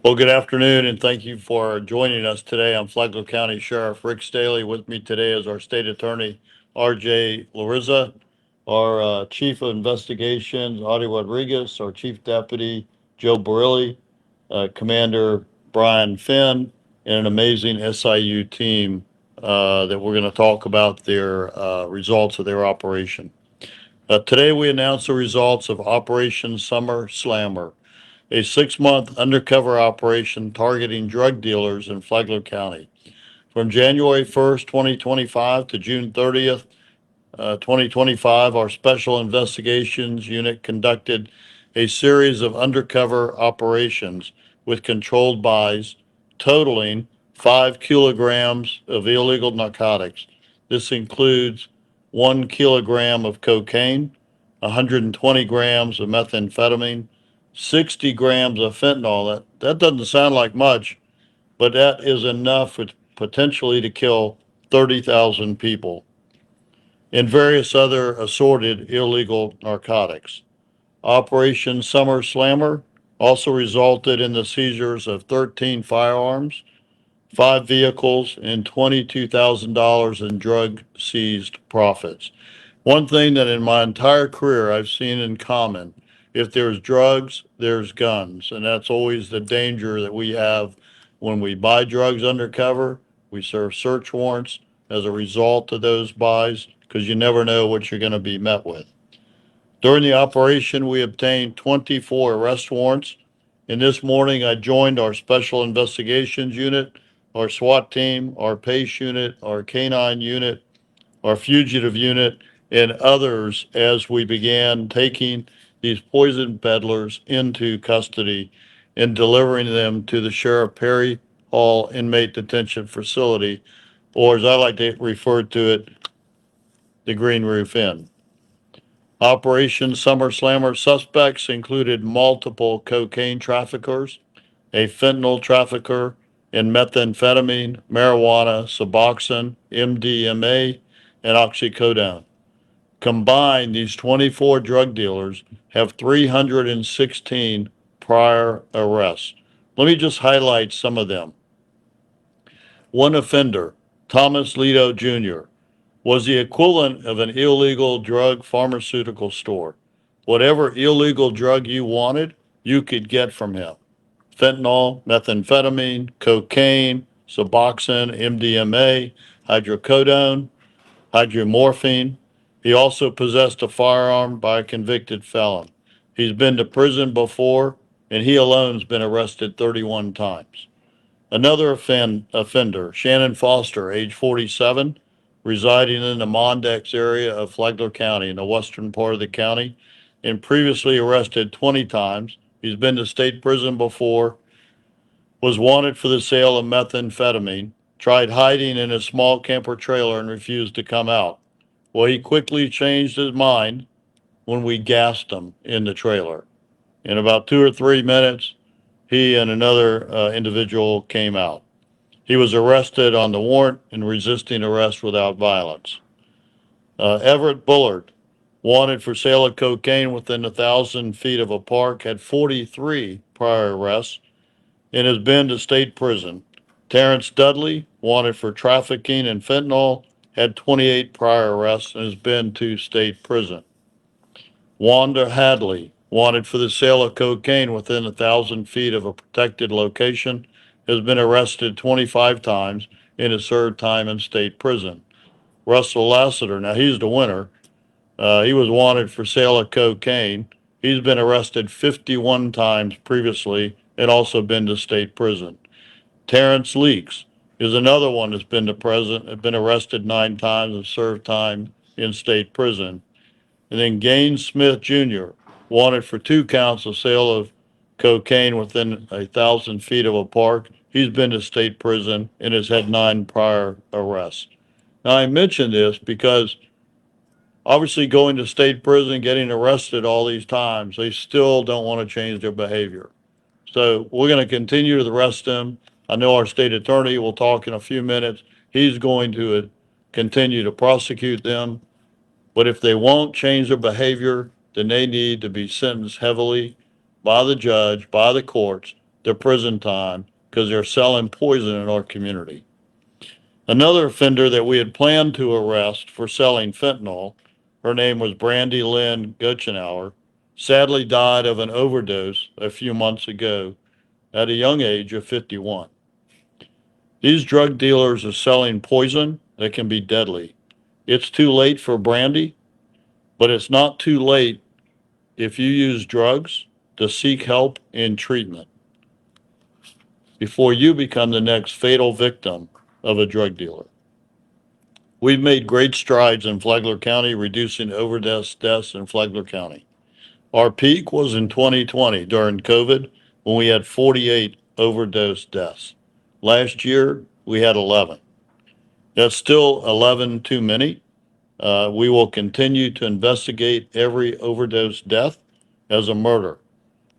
Well, good afternoon, and thank you for joining us today. I'm Flagler County Sheriff Rick Staly. With me today is our State Attorney, R.J. Larissa, our Chief of Investigations, Audie Rodriguez, our Chief Deputy, Joe Barilli, Commander Brian Finn, and an amazing SIU team that we're going to talk about their results of their operation. Today, we announce the results of Operation Summer Slammer, a 6-month undercover operation targeting drug dealers in Flagler County. From January 1st, 2025 to June 30th, 2025, our Special Investigations Unit conducted a series of undercover operations with controlled buys totaling 5 kilograms of illegal narcotics. This includes 1 kilogram of cocaine, 120 grams of methamphetamine, 60 grams of fentanyl. That doesn't sound like much, but that is enough potentially to kill 30,000 people, and various other assorted illegal narcotics. Operation Summer Slammer also resulted in the seizures of 13 firearms, 5 vehicles, and $22,000 in drug seized profits. One thing that in my entire career I've seen in common: if there's drugs, there's guns. And that's always the danger that we have when we buy drugs undercover. We serve search warrants as a result of those buys because you never know what you're going to be met with. During the operation, we obtained 24 arrest warrants. And this morning, I joined our Special Investigations Unit, our SWAT team, our PACE unit, our Canine unit, our fugitive unit, and others as we began taking these poison peddlers into custody and delivering them to the Sheriff Perry Hall Inmate Detention Facility, or as I like to refer to it, the Green Roof Inn. Operation Summer Slammer suspects included multiple cocaine traffickers, a fentanyl trafficker, and methamphetamine, marijuana, Suboxone, MDMA, and oxycodone. Combined, these 24 drug dealers have 316 prior arrests. Let me just highlight some of them. One offender, Thomas Lito Jr., was the equivalent of an illegal drug pharmaceutical store. Whatever illegal drug you wanted, you could get from him: fentanyl, methamphetamine, cocaine, Suboxone, MDMA, hydrocodone, hydromorphine. He also possessed a firearm by a convicted felon. He's been to prison before, and he alone has been arrested 31 times. Another offender, Shannon Foster, age 47, residing in the Mondex area of Flagler County in the western part of the county, and previously arrested 20 times. He's been to state prison before, was wanted for the sale of methamphetamine, tried hiding in a small camper trailer and refused to come out. Well, he quickly changed his mind when we gassed him in the trailer. In about 2 or 3 minutes, he and another individual came out. He was arrested on the warrant and resisting arrest without violence. Everett Bullard, wanted for sale of cocaine within 1,000 feet of a park, had 43 prior arrests and has been to state prison. Terrence Dudley, wanted for trafficking in fentanyl, had 28 prior arrests and has been to state prison. Wanda Hadley, wanted for the sale of cocaine within 1,000 feet of a protected location, has been arrested 25 times and has served time in state prison. Russell Lassiter, now he's the winner. He was wanted for sale of cocaine. He's been arrested 51 times previously and also been to state prison. Terrence Leaks is another one that's been to prison, has been arrested 9 times and served time in state prison. And then Gaines Smith Jr., wanted for 2 counts of sale of cocaine within 1,000 feet of a park. He's been to state prison and has had 9 prior arrests. Now, I mention this because obviously going to state prison, getting arrested all these times, they still don't want to change their behavior. So we're going to continue to arrest them. I know our state attorney will talk in a few minutes. He's going to continue to prosecute them. But if they won't change their behavior, then they need to be sentenced heavily by the judge, by the courts, to prison time because they're selling poison in our community. Another offender that we had planned to arrest for selling fentanyl, her name was Brandy Lynn Gotchenauer, sadly died of an overdose a few months ago at a young age of 51. These drug dealers are selling poison that can be deadly. It's too late for Brandy, but it's not too late if you use drugs to seek help in treatment before you become the next fatal victim of a drug dealer. We've made great strides in Flagler County, reducing overdose deaths in Flagler County. Our peak was in 2020 during COVID when we had 48 overdose deaths. Last year, we had 11. That's still 11 too many. We will continue to investigate every overdose death as a murder.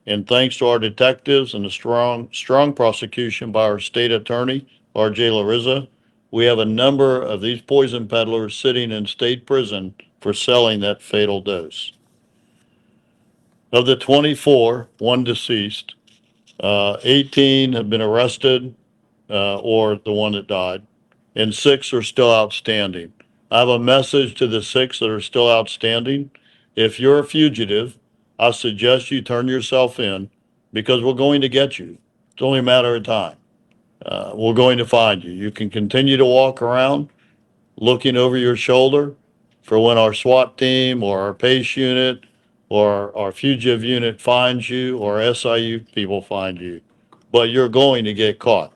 And thanks to our detectives and a strong prosecution by our state attorney, R.J. Larissa, we have a number of these poison peddlers sitting in state prison for selling that fatal dose. Of the 24, one deceased, 18 have been arrested, or the one that died, and 6 are still outstanding. I have a message to the 6 that are still outstanding. If you're a fugitive, I suggest you turn yourself in because we're going to get you. It's only a matter of time. We're going to find you. You can continue to walk around looking over your shoulder for when our SWAT team or our PACE unit or our fugitive unit finds you or SIU people find you. But you're going to get caught.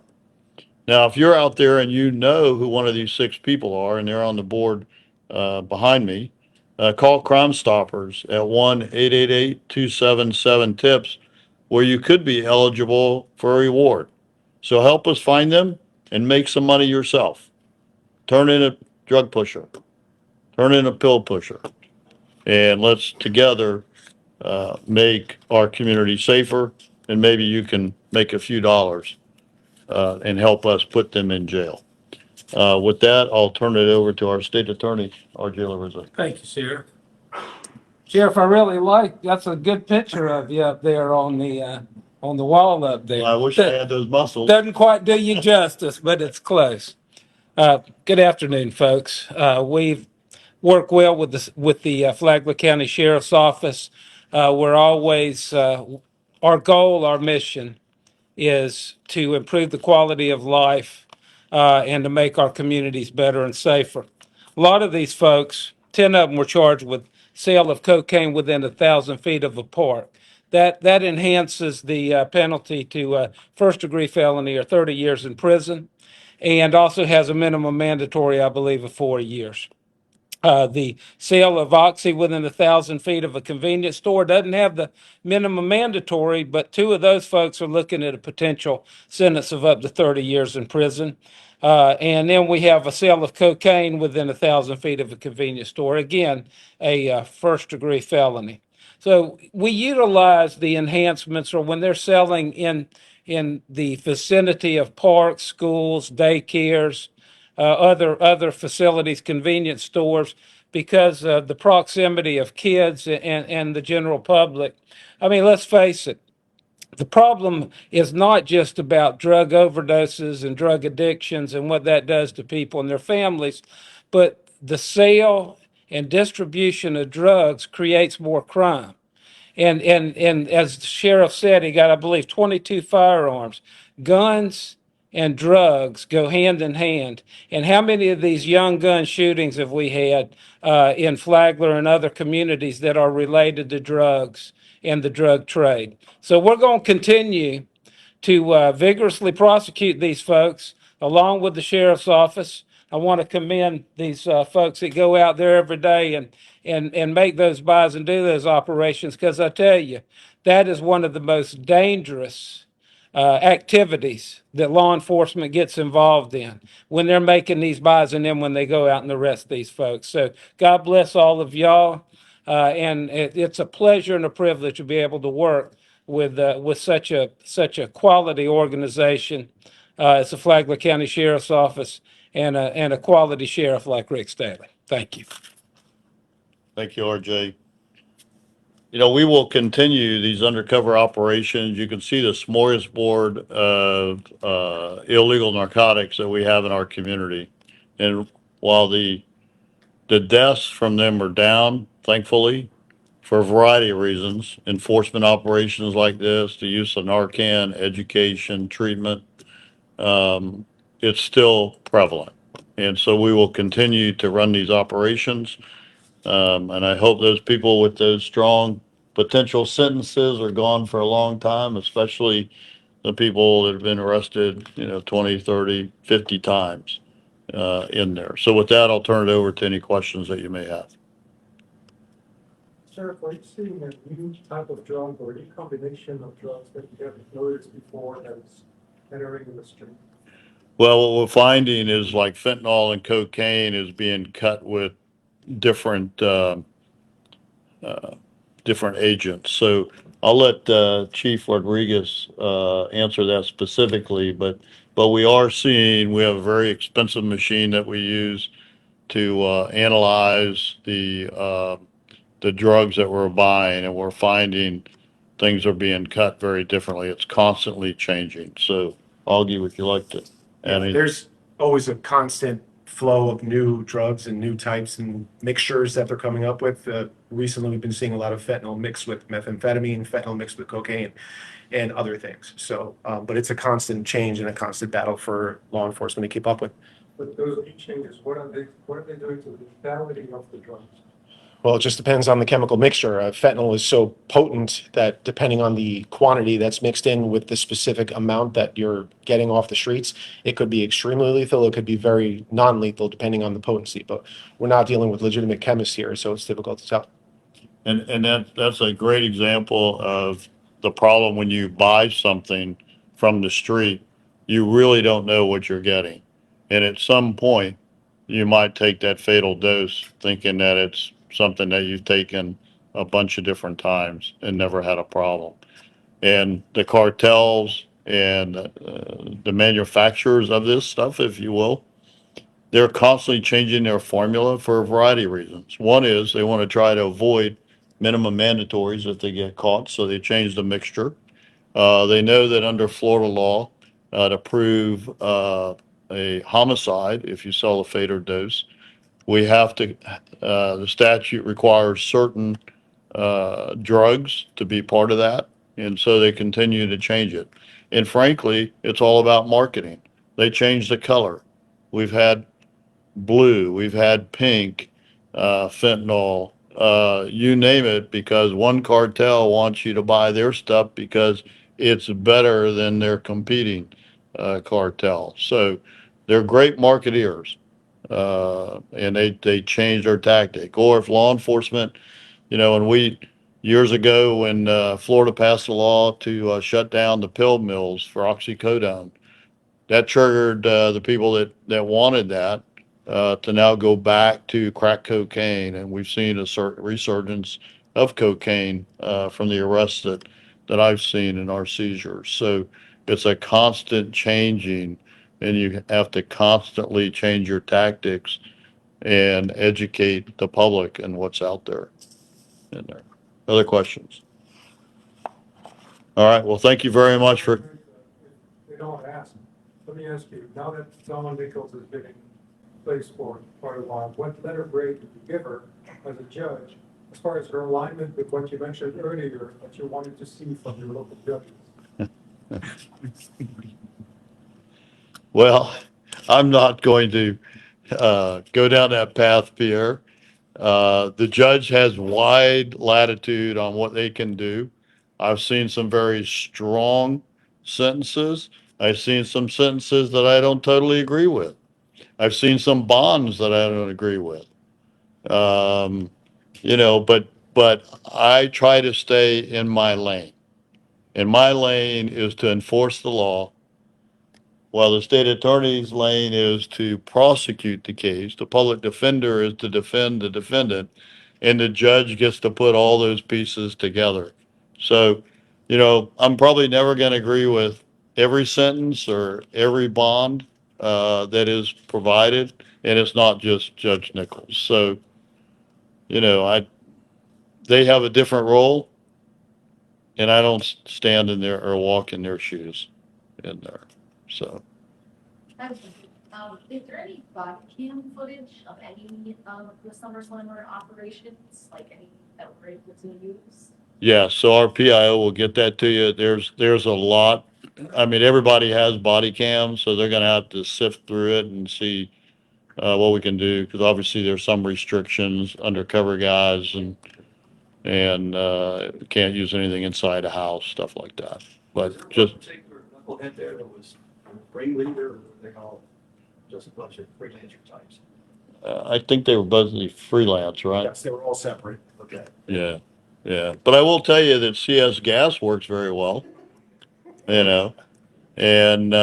Now, if you're out there and you know who one of these 6 people are, and they're on the board behind me, call Crime Stoppers at 1-888-277-TIPS, where you could be eligible for a reward. So help us find them and make some money yourself. Turn in a drug pusher. Turn in a pill pusher. And let's together make our community safer, and maybe you can make a few dollars and help us put them in jail. With that, I'll turn it over to our state attorney, R.J. Larissa. Thank you, Sheriff. Sheriff, I really that's a good picture of you up there on the wall up there. Well, I wish I had those muscles. Doesn't quite do you justice, but it's close. Good afternoon, folks. We've worked well with the Flagler County Sheriff's Office. We're always our goal, our mission is to improve the quality of life and to make our communities better and safer. A lot of these folks, 10 of them were charged with sale of cocaine within 1,000 feet of a park. That enhances the penalty to first-degree felony or 30 years in prison, and also has a minimum mandatory, I believe, of 4 years. The sale of Oxy within 1,000 feet of a convenience store doesn't have the minimum mandatory, but 2 of those folks are looking at a potential sentence of up to 30 years in prison. And then we have a sale of cocaine within 1,000 feet of a convenience store, again, a first-degree felony. So we utilize the enhancements, or when they're selling in the vicinity of parks, schools, daycares, other facilities, convenience stores, because of the proximity of kids and the general public. I mean, let's face it, the problem is not just about drug overdoses and drug addictions and what that does to people and their families, but the sale and distribution of drugs creates more crime. And as the sheriff said, he got, I believe, 22 firearms. Guns and drugs go hand in hand. And how many of these young gun shootings have we had in Flagler and other communities that are related to drugs and the drug trade? So we're going to continue to vigorously prosecute these folks along with the sheriff's office. I want to commend these folks that go out there every day and make those buys and do those operations, because I tell you, that is one of the most dangerous activities that law enforcement gets involved in when they're making these buys and then when they go out and arrest these folks. So God bless all of y'all. And it's a pleasure and a privilege to be able to work with such a quality organization as the Flagler County Sheriff's Office and a quality sheriff like Rick Staly. Thank you. Thank you, RJ. we will continue these undercover operations. You can see the smorgasbord of illegal narcotics that we have in our community. And while the deaths from them are down, thankfully, for a variety of reasons, enforcement operations like this, the use of Narcan, education, treatment, it's still prevalent. And so we will continue to run these operations. And I hope those people with those strong potential sentences are gone for a long time, especially the people that have been arrested, 20, 30, 50 times in there. So with that, I'll turn it over to any questions that you may have. Sheriff, are you seeing a new type of drug or any combination of drugs that you haven't noticed before that's entering the street? Well, what we're finding is like fentanyl and cocaine is being cut with different uh, different agents. So I'll let Chief Rodriguez answer that specifically, but we are seeing we have a very expensive machine that we use to analyze the drugs that we're buying, and we're finding things are being cut very differently. It's constantly changing. So, Augie, would you like to add anything? There's always a constant flow of new drugs and new types and mixtures that they're coming up with. Recently, we've been seeing a lot of fentanyl mixed with methamphetamine, fentanyl mixed with cocaine, and other things. So, but it's a constant change and a constant battle for law enforcement to keep up with. But those new changes, what are they doing to the lethality of the drugs? Well, it just depends on the chemical mixture. Fentanyl is so potent that depending on the quantity that's mixed in with the specific amount that you're getting off the streets, it could be extremely lethal. It could be very non-lethal depending on the potency. But we're not dealing with legitimate chemists here, so it's difficult to tell. And that's a great example of the problem when you buy something from the street, you really don't know what you're getting. And at some point, you might take that fatal dose thinking that it's something that you've taken a bunch of different times and never had a problem. And the cartels and the manufacturers of this stuff, if you will, they're constantly changing their formula for a variety of reasons. One is they want to try to avoid minimum mandatories if they get caught, so they change the mixture. They know that under Florida law, to prove a homicide, if you sell a fatal dose, we have to, the statute requires certain drugs to be part of that. And so they continue to change it. And frankly, it's all about marketing. They change the color. We've had blue, we've had pink, fentanyl, you name it, because one cartel wants you to buy their stuff because it's better than their competing cartel. So they're great marketeers, and they change their tactic. Or if law enforcement, and we years ago when Florida passed a law to shut down the pill mills for oxycodone, that triggered the people that wanted that to now go back to crack cocaine, and we've seen a certain resurgence of cocaine from the arrests that I've seen in our seizures. So it's a constant changing, and you have to constantly change your tactics and educate the public and what's out there in there. Other questions? All right. Well, thank you very much for. They don't ask. Let me ask you, now that Dawn Nichols is getting placed for quite a while, what letter grade did you give her as a judge as far as her alignment with what you mentioned earlier that you wanted to see from your local judges? Well, I'm not going to go down that path, Pierre. The judge has wide latitude on what they can do. I've seen some very strong sentences. I've seen some sentences that I don't totally agree with. I've seen some bonds that I don't agree with. Um, but I try to stay in my lane. And my lane is to enforce the law, while the state attorney's lane is to prosecute the case. The public defender is to defend the defendant, and the judge gets to put all those pieces together. So, I'm probably never going to agree with every sentence or every bond that is provided, and it's not just Judge Nichols. So, I they have a different role, and I don't stand in there or walk in their shoes in there. So, Is there any body cam footage of any of the SummerSlam operations, like any that we're able to use? yeah, so our PIO will get that to you. There's a lot. I mean, everybody has body cams, so they're gonna have to sift through it and see what we can do, because obviously there's some restrictions, undercover guys and can't use anything inside a house, stuff like that. But just, Particular knucklehead there that was ringleader, or what they call just a bunch of freelancer types. I think they were mostly freelance, right? Yes, they were all separate. Okay. Yeah, yeah. But I will tell you that CS Gas works very well, you know. And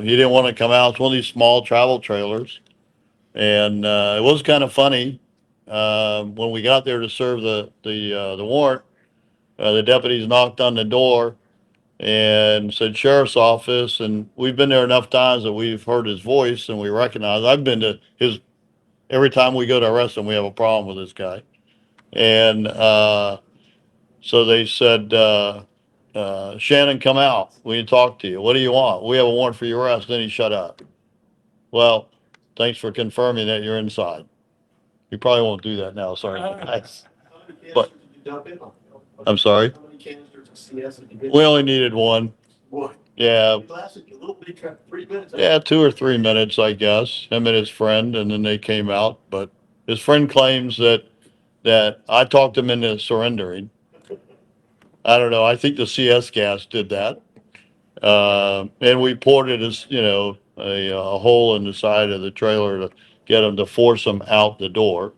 he didn't want to come out. It's one of these small travel trailers. And it was kind of funny when we got there to serve the warrant. The deputies knocked on the door and said sheriff's office, and we've been there enough times that we've heard his voice and we recognize. I've been to his every time we go to arrest him, we have a problem with this guy. And so they said, Shannon, come out. We need to talk to you. What do you want? We have a warrant for your arrest. Then he shut up. Well, thanks for confirming that you're inside. You probably won't do that now. Sorry. Nice. How many But- canisters did you dump in on? I'm sorry. How many canisters of CS did you get? We only needed one. One. Yeah. It lasted you a little bit, 3 minutes. Yeah, 2 or 3 minutes, I guess. Him and his friend, and then they came out. But his friend claims that I talked him into surrendering. I don't know. I think the CS gas did that. And we poured it as, a hole in the side of the trailer to get him to force him out the door,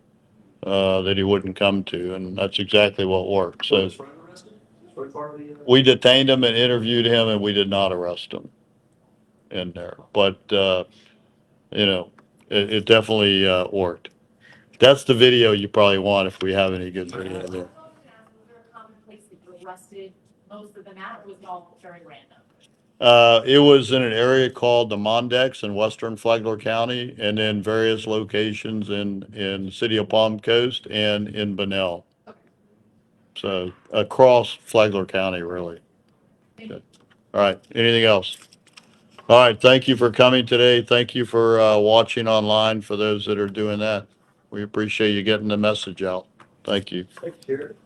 that he wouldn't come to. And that's exactly what worked. Was So his friend arrested? His friend part of the, we detained him and interviewed him, and we did not arrest him in there. But, it definitely worked. That's the video you probably want if we have any good video there. Was there a common place that you arrested most of them at, or was it all very random? It was in an area called the Mondex in western Flagler County, and then various locations in the city of Palm Coast and in Bunnell. So across Flagler County, really. Good. All right. Anything else? All right. Thank you for coming today. Thank you for watching online for those that are doing that. We appreciate you getting the message out. Thank you. thank you, Jared.